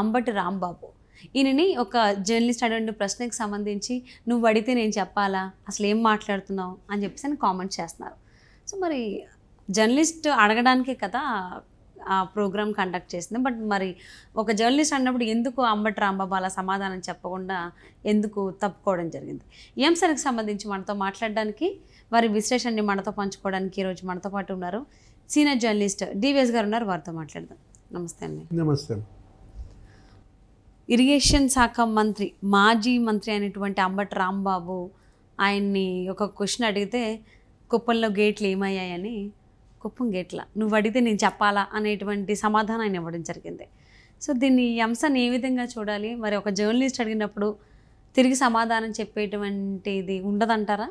అంబటి రాంబాబు. ఈయనని ఒక జర్నలిస్ట్ అడిగిన ప్రశ్నకి సంబంధించి నువ్వు అడిగితే నేను చెప్పాలా, అసలు ఏం మాట్లాడుతున్నావు అని చెప్పేసి అని కామెంట్ చేస్తున్నారు. సో మరి జర్నలిస్ట్ అడగడానికే కదా ఆ ప్రోగ్రామ్ కండక్ట్ చేసింది. బట్ మరి ఒక జర్నలిస్ట్ అన్నప్పుడు ఎందుకు అంబటి రాంబాబు అలా సమాధానం చెప్పకుండా ఎందుకు తప్పుకోవడం జరిగింది? ఈ అంశానికి సంబంధించి మనతో మాట్లాడడానికి, వారి విశ్లేషణని మనతో పంచుకోవడానికి ఈరోజు మనతో పాటు ఉన్నారు సీనియర్ జర్నలిస్ట్ డివిఎస్ గారు ఉన్నారు. వారితో మాట్లాడదాం. నమస్తే అండి. నమస్తే. ఇరిగేషన్ శాఖ మంత్రి, మాజీ మంత్రి అయినటువంటి అంబటి రాంబాబు ఆయన్ని ఒక క్వశ్చన్ అడిగితే కుప్పంలో గేట్లు ఏమయ్యాయని, కుప్పం గేట్ల నువ్వు అడిగితే నేను చెప్పాలా అనేటువంటి సమాధానం ఆయన ఇవ్వడం జరిగింది. సో దీన్ని ఈ అంశాన్ని ఏ విధంగా చూడాలి? మరి ఒక జర్నలిస్ట్ అడిగినప్పుడు తిరిగి సమాధానం చెప్పేటువంటిది ఉండదంటారా?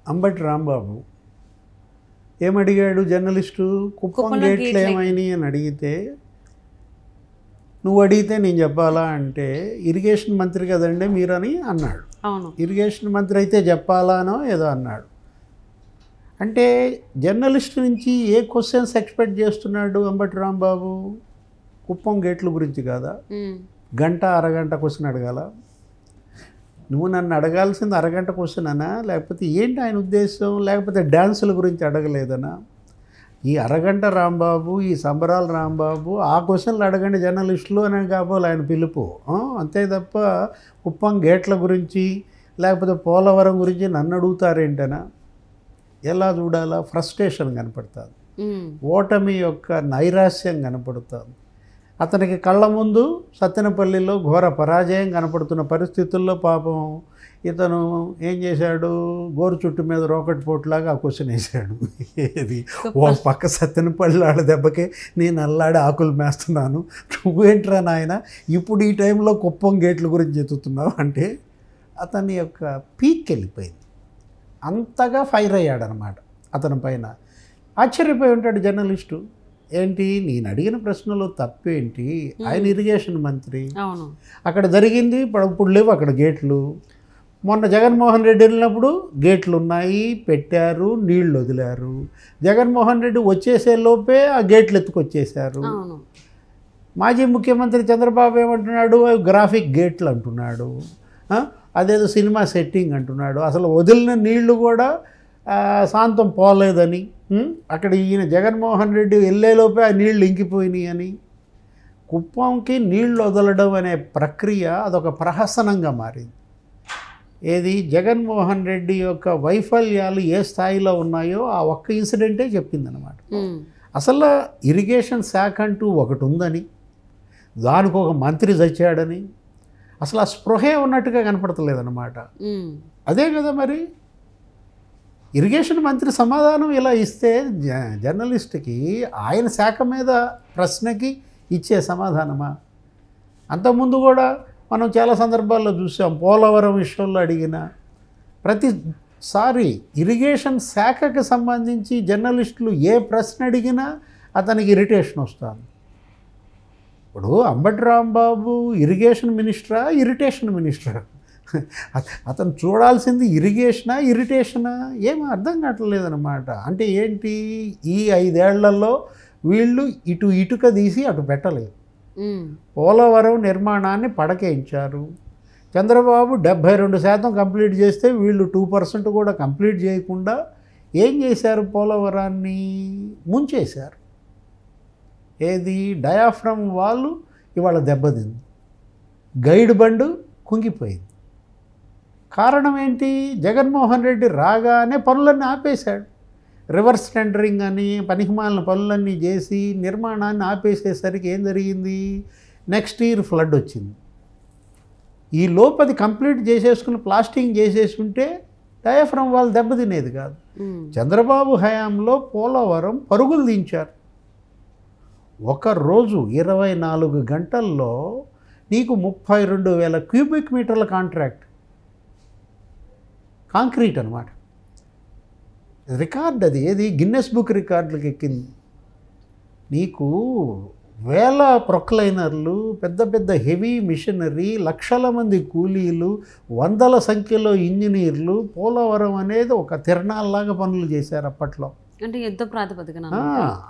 అంబటి రాంబాబు ఏమడిగాడు జర్నలిస్టు? కుప్పం గేట్లు ఏమైనాయి అని అడిగితే, నువ్వు అడిగితే నేను చెప్పాలా అంటే ఇరిగేషన్ మంత్రి కదండి మీరని అన్నాడు. అవును, ఇరిగేషన్ మంత్రి అయితే చెప్పాలానో ఏదో అన్నాడు. అంటే జర్నలిస్ట్ నుంచి ఏ క్వశ్చన్స్ ఎక్స్పెక్ట్ చేస్తున్నాడు అంబటి రాంబాబు? కుప్పం గేట్ల గురించి కాదా? గంట అరగంట క్వశ్చన్ అడగాల? నువ్వు నన్ను అడగాల్సింది అరగంట క్వశ్చన్ అనా, లేకపోతే ఏంటి ఆయన ఉద్దేశం? లేకపోతే డ్యాన్సుల గురించి అడగలేదనా? ఈ అరగంట రాంబాబు, ఈ సంబరాల రాంబాబు ఆ క్వశ్చన్లు అడగండి జర్నలిస్టులు అని కాబోలు ఆయన పిలుపు. అంతే తప్ప కుప్పం గేట్ల గురించి లేకపోతే పోలవరం గురించి నన్ను అడుగుతారేంటనా? ఎలా చూడాలా? ఫ్రస్ట్రేషన్ కనపడుతుంది, ఓటమి యొక్క నైరాశ్యం కనపడుతుంది. అతనికి కళ్ళ ముందు సత్తెనపల్లిలో ఘోర పరాజయం కనపడుతున్న పరిస్థితుల్లో పాపం ఇతను ఏం చేశాడు? గోరు చుట్టు మీద రోకెట్ పోట్లాగా ఆ క్వశ్చన్ వేశాడు. ఏది ఓ పక్క సత్తెనపల్లి ఆడ దెబ్బకే నేను అల్లాడి ఆకులు మేస్తున్నాను, నువ్వేంట్రా నాయన ఇప్పుడు ఈ టైంలో కుప్పం గేట్ల గురించి ఎత్తుతున్నావు అంటే అతని యొక్క పీక్ వెళ్ళిపోయింది. అంతగా ఫైర్ అయ్యాడనమాట అతని పైన. ఆశ్చర్యపోయి ఉంటాడు జర్నలిస్టు. ఏంటి నేను అడిగిన ప్రశ్నలో తప్పేంటి? ఆయన ఇరిగేషన్ మంత్రి, అక్కడ జరిగింది ఇప్పుడు లేవు అక్కడ గేట్లు. మొన్న జగన్మోహన్ రెడ్డి వెళ్ళినప్పుడు గేట్లు ఉన్నాయి, పెట్టారు, నీళ్లు వదిలారు. జగన్మోహన్ రెడ్డి వచ్చేసే లోపే ఆ గేట్లు ఎత్తుకొచ్చేశారు. మాజీ ముఖ్యమంత్రి చంద్రబాబు ఏమంటున్నాడు? గ్రాఫిక్ గేట్లు అంటున్నాడు, అదేదో సినిమా సెట్టింగ్ అంటున్నాడు. అసలు వదిలిన నీళ్లు కూడా శాంతం పోలేదని, అక్కడ ఈయన జగన్మోహన్ రెడ్డి వెళ్ళేలోపే ఆ నీళ్లు ఇంకిపోయినాయి అని. కుప్పంకి నీళ్లు వదలడం అనే ప్రక్రియ అదొక ప్రహసనంగా మారింది. ఏది జగన్మోహన్ రెడ్డి యొక్క వైఫల్యాలు ఏ స్థాయిలో ఉన్నాయో ఆ ఒక్క ఇన్సిడెంటే చెప్పిందనమాట. అసలు ఇరిగేషన్ శాఖ అంటూ ఒకటి ఉందని, దానికి ఒక మంత్రి చచ్చాడని అసలు ఆ స్పృహే ఉన్నట్టుగా కనపడతలేదన్నమాట. అదే కదా మరి ఇరిగేషన్ మంత్రి సమాధానం ఇలా ఇస్తే జర్నలిస్ట్కి ఆయన శాఖ మీద ప్రశ్నకి ఇచ్చే సమాధానమా? అంతకుముందు కూడా మనం చాలా సందర్భాల్లో చూసాం. పోలవరం విషయంలో అడిగిన ప్రతిసారి ఇరిగేషన్ శాఖకి సంబంధించి జర్నలిస్టులు ఏ ప్రశ్న అడిగినా అతనికి ఇరిటేషన్ వస్తుంది. ఇప్పుడు అంబటి రాంబాబు ఇరిగేషన్ మినిస్టరా, ఇరిటేషన్ మినిస్టరా? అతను చూడాల్సింది ఇరిగేషనా, ఇరిటేషనా? ఏమీ అర్థం కావట్లేదన్నమాట. అంటే ఏంటి, ఈ 5 ఏళ్లలో వీళ్ళు ఇటుక తీసి అటు పెట్టలేదు. పోలవరం నిర్మాణాన్ని పడకేయించారు. చంద్రబాబు 72% కంప్లీట్ చేస్తే వీళ్ళు 2% కూడా కంప్లీట్ చేయకుండా ఏం చేశారు? పోలవరాన్ని ముంచేశారు. ఏది డయాఫ్రమ్ వాళ్ళు ఇవాళ దెబ్బతింది, గైడ్ బండు కుంగిపోయింది. కారణం ఏంటి? జగన్మోహన్ రెడ్డి రాగానే పనులన్నీ ఆపేశాడు. రివర్స్ టెండరింగ్ అని పనికిమాలిన పనులన్నీ చేసి నిర్మాణాన్ని ఆపేసేసరికి ఏం జరిగింది? నెక్స్ట్ ఇయర్ ఫ్లడ్ వచ్చింది. ఈ లోపది కంప్లీట్ చేసేసుకుని ప్లాస్టింగ్ చేసేసుకుంటే డయాఫ్రమ్ వాళ్ళు దెబ్బతినేది కాదు. చంద్రబాబు హయాంలో పోలవరం పరుగులు దించారు. ఒకరోజు 24 గంటల్లో నీకు 32,000 క్యూబిక్ మీటర్ల కాంక్రీట్ అనమాట. రికార్డ్ అది. ఏది గిన్నెస్ బుక్ రికార్డులకు ఎక్కింది. నీకు వేల ప్రొక్లైనర్లు, పెద్ద పెద్ద హెవీ మిషనరీ, లక్షల మంది కూలీలు, వందల సంఖ్యలో ఇంజనీర్లు, పోలవరం అనేది ఒక తిరణాల్లాగా పనులు చేశారు అప్పట్లో. అంటే యుద్ధ ప్రాతిపదికన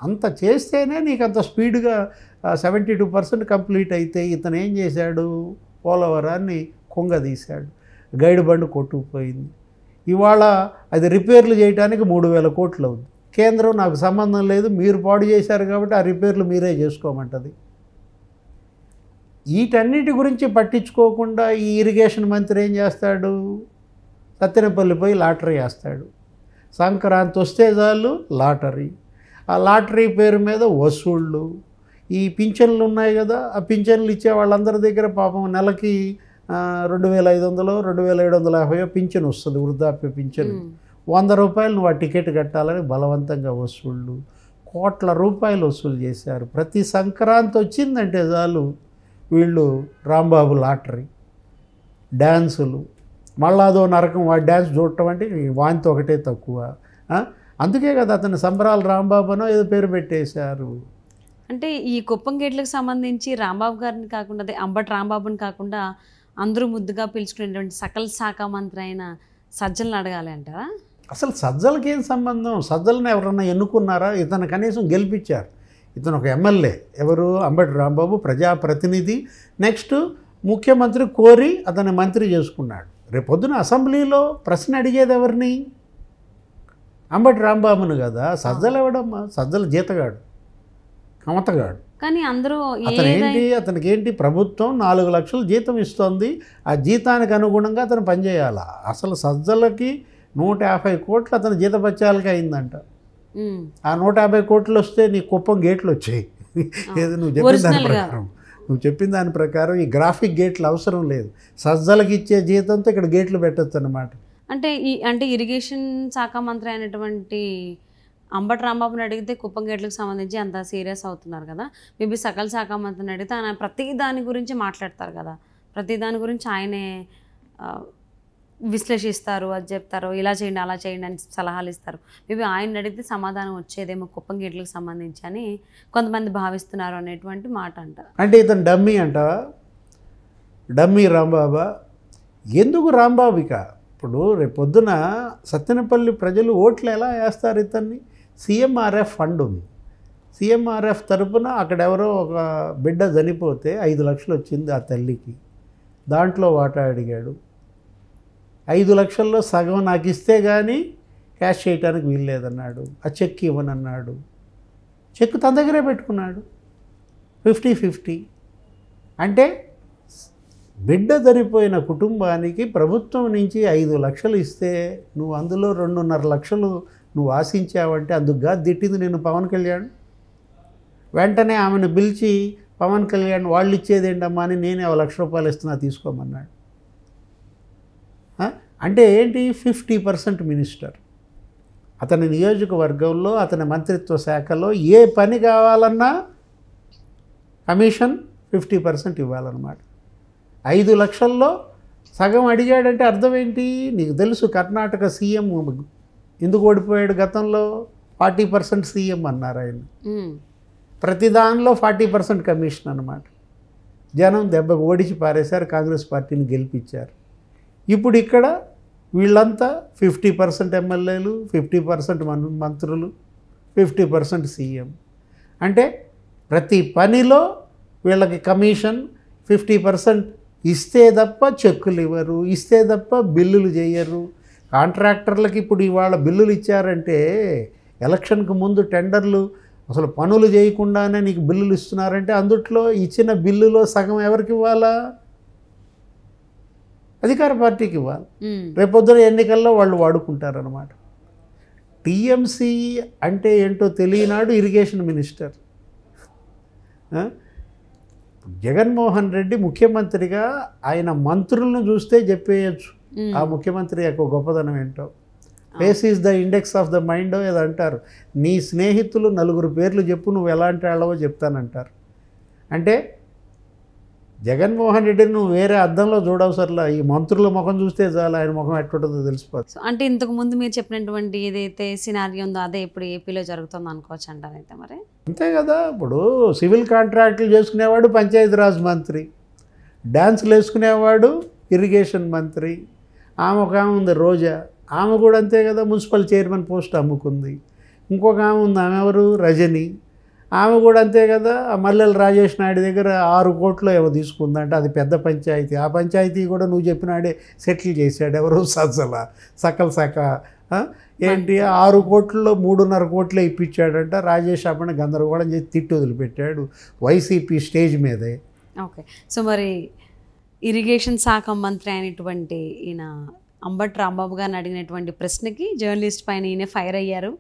అంత చేస్తేనే నీకు అంత స్పీడ్గా 72% కంప్లీట్ అయితే ఇతను ఏం చేశాడు, పోలవరాన్ని కుంగదీశాడు, గైడ్ బండ్ కొట్టుకుపోయింది. ఇవాళ అది రిపేర్లు చేయడానికి 3,000 కోట్లు అవుతుంది. కేంద్రం నాకు సంబంధం లేదు, మీరు పాడు చేశారు కాబట్టి ఆ రిపేర్లు మీరే చేసుకోమంటది. వీటన్నిటి గురించి పట్టించుకోకుండా ఈ ఇరిగేషన్ మంత్రి ఏం చేస్తాడు, సత్తెనపల్లి పోయి లాటరీ వేస్తాడు. సంక్రాంతి వస్తే చాలు లాటరీ, ఆ లాటరీ పేరు మీద వసూళ్ళు. ఈ పింఛన్లు ఉన్నాయి కదా, ఆ పింఛన్లు ఇచ్చే వాళ్ళందరి దగ్గర పాపం నెలకి 2,500 2,750 పింఛన్ వస్తుంది, వృద్ధాప్య పింఛన్. 100 రూపాయలు నువ్వు ఆ టికెట్ కట్టాలని బలవంతంగా వసూళ్ళు, కోట్ల రూపాయలు వసూలు చేశారు. ప్రతి సంక్రాంతి వచ్చిందంటే చాలు వీళ్ళు రాంబాబు లాటరీ, డ్యాన్సులు, మళ్ళా అదో నరకం. వాడి డ్యాన్స్ చూడటం అంటే వాంతి ఒకటే తక్కువ. అందుకే కదా అతను సంబరాలు రాంబాబు అనో ఏదో పేరు పెట్టేశారు. అంటే ఈ కుప్పం గేట్లకు సంబంధించి రాంబాబు గారిని కాకుండా, అదే అంబటి రాంబాబుని కాకుండా అందరూ ముద్దుగా పిలుచుకునేటువంటి సకల శాఖ మంత్రి అయిన సజ్జలను అడగాలి అంటారా? అసలు సజ్జలకి ఏం సంబంధం? సజ్జలను ఎవరన్నా ఎన్నుకున్నారా? ఇతను కనీసం గెలిపించారు. ఇతను ఒక ఎమ్మెల్యే, ఎవరు, అంబటి రాంబాబు ప్రజాప్రతినిధి. నెక్స్ట్ ముఖ్యమంత్రి కోరి అతన్ని మంత్రి చేసుకున్నాడు. రేపొద్దున అసెంబ్లీలో ప్రశ్న అడిగేది ఎవరిని? అంబటి రాంబాబును కదా. సజ్జలు ఎవడమ్మా? సజ్జల జీతగాడు, కమతగాడు. కానీ అందరూ అతనికి ఏంటి, ప్రభుత్వం 4 లక్షలు జీతం ఇస్తుంది, ఆ జీతానికి అనుగుణంగా అతను పనిచేయాలా. అసలు సజ్జలకి 150 కోట్లు అతని జీతపత్యాలకి అయిందంట. ఆ 150 కోట్లు వస్తే నీ కుప్పం గేట్లు వచ్చాయి. ఏదో నువ్వు చెప్పిన దాని ప్రకారం ఈ గ్రాఫిక్ గేట్లు అవసరం లేదు, సజ్జలకి ఇచ్చే జీతంతో ఇక్కడ గేట్లు పెట్టచ్చు అన్నమాట. అంటే ఇరిగేషన్ శాఖ మంత్రి అయినటువంటి అంబటి రాంబాబుని అడిగితే కుప్పం గేట్లకు సంబంధించి అంత సీరియస్ అవుతున్నారు కదా. మేబీ సకల శాఖ మంత్రిని అడిగితే ఆయన ప్రతి దాని గురించి మాట్లాడతారు కదా, ప్రతి దాని గురించి ఆయనే విశ్లేషిస్తారు, అది చెప్తారు, ఇలా చేయండి అలా చేయండి అని సలహాలు ఇస్తారు. మేబీ ఆయన అడిగితే సమాధానం వచ్చేదేమో కుప్పం గేట్లకు సంబంధించి అని కొంతమంది భావిస్తున్నారు అనేటువంటి మాట అంటారు. అంటే ఇతను డమ్మీ అంటావా? డమ్మీ రాంబాబా? ఎందుకు రాంబాబిక? ఇప్పుడు రేపొద్దున సత్తెనపల్లి ప్రజలు ఓట్లు ఎలా వేస్తారు ఇతన్ని? CMRF ఫండ్ ఉంది, CMRF తరపున అక్కడెవరో ఒక బిడ్డ చనిపోతే 5 లక్షలు వచ్చింది ఆ తల్లికి, దాంట్లో వాటా అడిగాడు. 5 లక్షల్లో సగం నాకు ఇస్తే కానీ క్యాష్ చేయడానికి వీల్లేదన్నాడు. ఆ చెక్ ఇవ్వనన్నాడు. చెక్ తన దగ్గరే పెట్టుకున్నాడు. 50-50. అంటే బిడ్డ చనిపోయిన కుటుంబానికి ప్రభుత్వం నుంచి 5 లక్షలు ఇస్తే నువ్వు అందులో 2.5 లక్షలు నువ్వు ఆశించావంటే అందుకుగా తిట్టింది నేను పవన్ కళ్యాణ్. వెంటనే ఆమెను పిలిచి పవన్ కళ్యాణ్ వాళ్ళు ఇచ్చేది ఏంటమ్మా అని నేనే 1 లక్ష రూపాయలు ఇస్తున్నా తీసుకోమన్నాడు. అంటే ఏంటి? 50% మినిస్టర్. అతని నియోజకవర్గంలో అతని మంత్రిత్వ శాఖలో ఏ పని కావాలన్నా కమిషన్ 50% ఇవ్వాలన్నమాట. 5 లక్షల్లో సగం అడిగాడంటే అర్థం ఏంటి? నీకు తెలుసు కర్ణాటక సీఎం ఎందుకు ఓడిపోయాడు గతంలో? 40% సీఎం అన్నారు ఆయన. ప్రతి దానిలో 40% కమిషన్ అన్నమాట. జనం దెబ్బకు ఓడించి పారేశారు, కాంగ్రెస్ పార్టీని గెలిపించారు. ఇప్పుడు ఇక్కడ వీళ్ళంతా 50% ఎమ్మెల్యేలు, 50% మంత్రులు, 50% సీఎం. అంటే ప్రతి పనిలో వీళ్ళకి కమిషన్ 50% ఇస్తే తప్ప చెక్కులు ఇవ్వరు, ఇస్తే తప్ప బిల్లులు చేయరు. కాంట్రాక్టర్లకి ఇప్పుడు ఇవాళ బిల్లులు ఇచ్చారంటే ఎలక్షన్కి ముందు టెండర్లు అసలు పనులు చేయకుండానే నీకు బిల్లులు ఇస్తున్నారంటే అందుట్లో ఇచ్చిన బిల్లులో సగం ఎవరికి ఇవ్వాలా? అధికార పార్టీకి ఇవ్వాలి. రేపొద్దున ఎన్నికల్లో వాళ్ళు వాడుకుంటారనమాట. టీఎంసీ అంటే ఏంటో తెలియనాడు ఇరిగేషన్ మినిస్టర్. జగన్మోహన్ రెడ్డి ముఖ్యమంత్రిగా ఆయన మంత్రులను చూస్తే చెప్పేయచ్చు ఆ ముఖ్యమంత్రి యొక్క గొప్పదనం ఏంటో. Face is the index of the mind ఏదో అంటారు. నీ స్నేహితులు 4 పేర్లు చెప్పు, నువ్వు ఎలాంటి వాళ్ళవో చెప్తానంటారు. అంటే జగన్మోహన్ రెడ్డిని నువ్వు వేరే అద్దంలో చూడవసరలా, ఈ మంత్రుల ముఖం చూస్తే చాలు ఆయన ముఖం ఎట్టుంటుందో తెలిసిపోతుంది. అంటే ఇంతకుముందు మీరు చెప్పినటువంటి ఏదైతే సినారియో ఉందో అదే ఇప్పుడు ఏపీలో జరుగుతుంది అనుకోవచ్చు అంటారు అయితే మరి? అంతే కదా. ఇప్పుడు సివిల్ కాంట్రాక్టులు చేసుకునేవాడు పంచాయతీరాజ్ మంత్రి, డ్యాన్సులు వేసుకునేవాడు ఇరిగేషన్ మంత్రి. ఆమె ఒక ఆమె ఉంది రోజా, ఆమె కూడా అంతే కదా, మున్సిపల్ చైర్మన్ పోస్ట్ అమ్ముకుంది. ఇంకొక ఆమె ఉంది, ఆమె ఎవరు, రజని. ఆమె కూడా అంతే కదా, ఆ మల్లెల రాజేష్ నాయుడు దగ్గర 6 కోట్లు ఏమో తీసుకుందంటే, అది పెద్ద పంచాయతీ. ఆ పంచాయతీ కూడా నువ్వు చెప్పినాడే సెటిల్ చేశాడు ఎవరు, సకల సక ఏంటి 6 కోట్లలో 3.5 కోట్లే ఇప్పించాడంట. రాజేష్ అప్పని గందరగోళం చేసి తిట్టి వదిలిపెట్టాడు వైసీపీ స్టేజ్ మీదే. ఓకే. సో మరి ఇరిగేషన్ శాఖ మంత్రి అయినటువంటి ఈయన అంబటి రాంబాబు గారిని అడిగినటువంటి ప్రశ్నకి జర్నలిస్ట్ పైన ఈయన ఫైర్ అయ్యారు.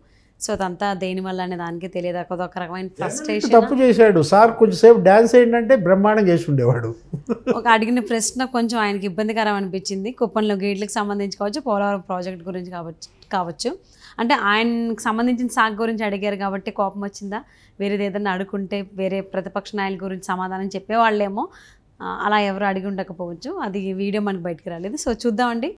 సో అదంతా దేనివల్ల అనే దానికి తెలియదు, అదొక రకమైన ఫ్రస్ట్రేషన్. తప్పు చేశాడు సార్, కొంచెంసేపు డ్యాన్స్ ఏంటంటే బ్రహ్మాండం చేసి ఉండేవాడు. ఒక అడిగిన ప్రశ్న కొంచెం ఆయనకి ఇబ్బందికరం అనిపించింది. కుప్పంలో గేట్లకు సంబంధించి కావచ్చు, పోలవరం ప్రాజెక్ట్ గురించి కావచ్చు. అంటే ఆయనకు సంబంధించిన శాఖ గురించి అడిగారు కాబట్టి కోపం వచ్చిందా? వేరేది ఏదైనా అడుగుంటే వేరే ప్రతిపక్ష నాయకుల గురించి సమాధానం చెప్పేవాళ్ళేమో, అలా ఎవరు అడిగి ఉండకపోవచ్చు. అది వీడియో మనకు బయటకు రాలేదు. సో చూద్దామండి.